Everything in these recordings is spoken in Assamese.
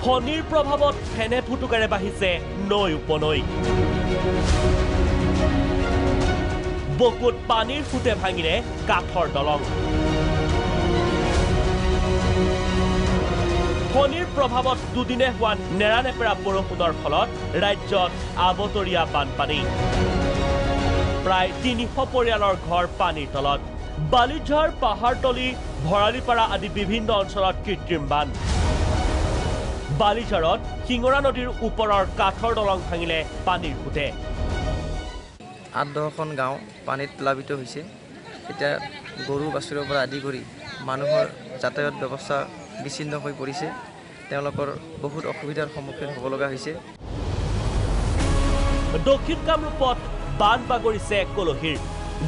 ফণীৰ প্ৰভাৱত ফেনে ফুটুকাৰে বাঢ়িছে নৈ উপনৈ বকুত পানীৰ ফুটে ভাঙিলে কাঠৰ দলং ফণীৰ প্ৰভাৱত দুদিনে হোৱা নেৰানেপেৰা বৰষুণৰ ফলত ৰাজ্যত আবতৰীয়া বানপানী প্ৰায় ৩০০ পৰিয়ালৰ ঘৰ পানীৰ তলত বালিঝাৰ পাহাৰতলী ভৰালিপাৰা আদি বিভিন্ন অঞ্চলত কৃত্ৰিম বান বালিঝাৰত শিঙৰা নদীৰ ওপৰৰ কাঠৰ দলং ভাঙিলে পানীৰ ফুটে ৮-১০খন গাঁও পানীত প্লাবিত হৈছে এতিয়া গৰু বাছুৰৰ পৰা আদি কৰি মানুহৰ যাতায়াত ব্যৱস্থা বিচ্ছিন্ন হৈ পৰিছে তেওঁলোকৰ বহুত অসুবিধাৰ সন্মুখীন হ'ব লগা হৈছে দক্ষিণ কামৰূপত বান বাগৰিছে কলহীৰ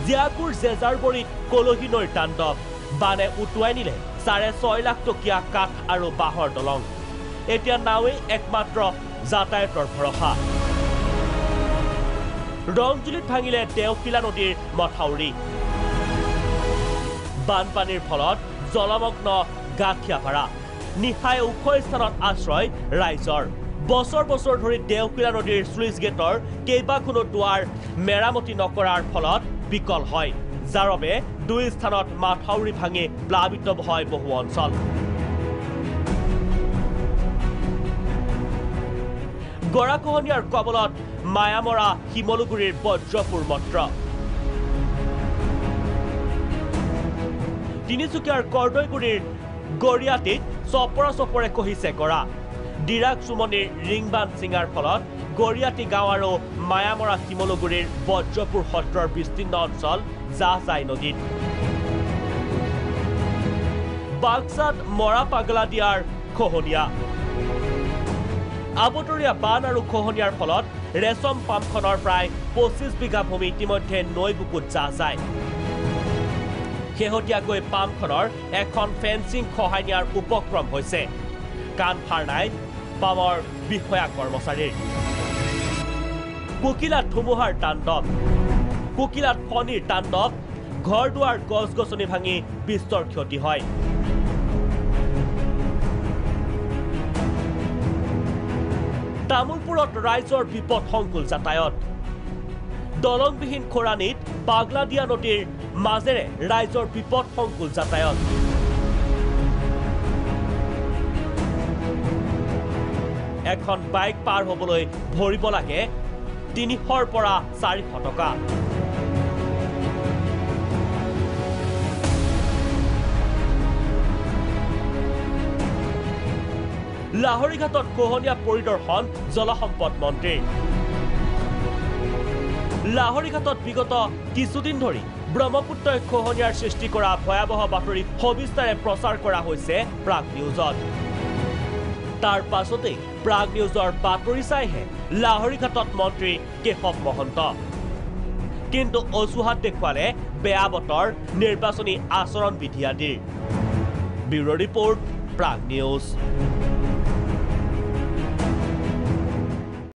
জিয়াকুৰ জেজাৰবৰীত কলহী নৈৰ তাণ্ডৱ বানে উটুৱাই নিলে ৬.৫ লাখ টকীয়া কাঠ আৰু বাঁহৰ দলং এতিয়া নাৱেই একমাত্ৰ যাতায়াতৰ ভৰসা ৰংজুলিত ভাঙিলে দেওকিলা নদীৰ মথাউৰি বানপানীৰ ফলত জলমগ্ন গাঠিয়াপাৰা নিশাই ওখ স্থানত আশ্ৰয় ৰাইজৰ বছৰ বছৰ ধৰি দেওকিলা নদীৰ স্লুইচ গেটৰ কেইবাখনো দুৱাৰ মেৰামতি নকৰাৰ ফলত বিকল হয় যাৰ বাবে দুই স্থানত মাথাউৰি ভাঙি প্লাবিত হয় বহু অঞ্চল গৰাখহনীয়াৰ কবলত মায়ামৰা শিমলুগুৰিৰ বজ্ৰপুৰ মত্ৰ তিনিচুকীয়াৰ কৰ্দৈগুৰিৰ গৰিয়াতিত চপৰা চপৰে কহিছে গৰা ডিৰাক চুমনিৰ ৰিংবান চিঙাৰ ফলত গৰিয়াতি গাঁও আৰু মায়ামৰা শিমলুগুৰিৰ বজ্ৰপুৰ সত্ৰৰ বিস্তীৰ্ণ অঞ্চল জাহ যায় নদীত বাক্সাত মৰা পাগলা দিয়াৰ খহনীয়া আবতৰীয়া বান আৰু খহনীয়াৰ ফলত ৰেচম পামখনৰ প্ৰায় ২৫ বিঘা ভূমি ইতিমধ্যে নৈ বুকুত জাহ যায় শেহতীয়াকৈ পামখনৰ এখন ফেন্সিং খহাই নিয়াৰ উপক্ৰম হৈছে কাণ ফাৰ নাই পামৰ বিষয়া কৰ্মচাৰীৰ কুকিলাত ধুমুহাৰ তাণ্ডৱ কুকিলাত ফণীৰ তাণ্ডৱ ঘৰ দুৱাৰ গছ গছনি ভাঙি বিস্তৰ ক্ষতি হয় তামুলপুৰত ৰাইজৰ বিপদ সংকুল যাতায়াত দলংবিহীন খৰাণীত পাগলাদিয়া নদীৰ মাজেৰে ৰাইজৰ বিপদ সংকুল যাতায়াত এখন বাইক পাৰ হ'বলৈ ভৰিব লাগে ৩০০ৰ পৰা ৪০০ টকা লাহৰীঘাটত খহনীয়া পৰিদৰ্শন জলসম্পদ মন্ত্ৰীৰ লাহৰীঘাটত বিগত কিছুদিন ধৰি ব্ৰহ্মপুত্ৰই খহনীয়াৰ সৃষ্টি কৰা ভয়াৱহ বাতৰি সবিস্তাৰে প্ৰচাৰ কৰা হৈছে প্ৰাগ নিউজত তাৰ পাছতে প্ৰাগ নিউজৰ বাতৰি চাইহে লাহৰীঘাটত মন্ত্ৰী কেশৱ মহন্ত কিন্তু অজুহাত দেখুৱালে বেয়া বতৰ নিৰ্বাচনী আচৰণ বিধি আদিৰ ব্যুৰ ৰিপৰ্ট প্ৰাগ নিউজ